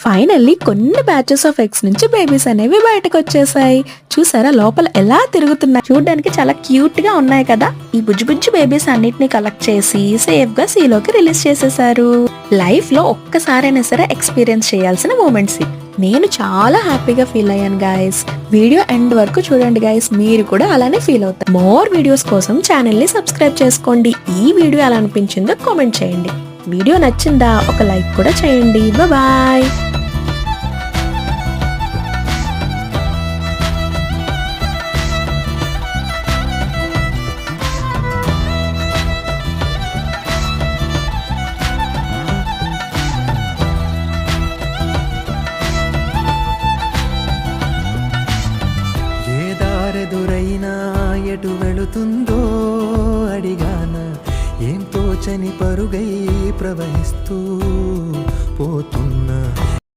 Finally కొన్ని batches of eggs నుంచి babies అనేవి బయటకు వచ్చేసాయి. చూసారా లోపల ఎలా తిరుగుతున్నాయి? చూడడానికి చాలా క్యూట్ గా ఉన్నాయి కదా. ఈ బుజ్జి బుజ్జి బేబీస్ అన్నిటిని కలెక్ట్ చేసి సేఫ్ గా సీలోకి రిలీజ్ చేసేసారు. లైఫ్ లో ఒక్కసారైనా సరే ఎక్స్పీరియన్స్ చేయాల్సిన మూమెంట్స్. నేను చాలా హ్యాపీగా ఫీల్ అయ్యాను గైస్. వీడియో ఎండ్ వరకు చూడండి గైస్, మీరు కూడా అలానే ఫీల్ అవుతారు. మోర్ వీడియోస్ కోసం ఛానల్ ని సబ్స్క్రైబ్ చేసుకోండి. ఈ వీడియో ఎలా అనిపించిందో కామెంట్ చేయండి. వీడియో నచ్చిందా ఒక లైక్ కూడా చేయండి. బాయ్. ఎదురైనా ఎటు వెళుతుందో అడిగాన, ఏం తోచని పరుగై ప్రవహిస్తూ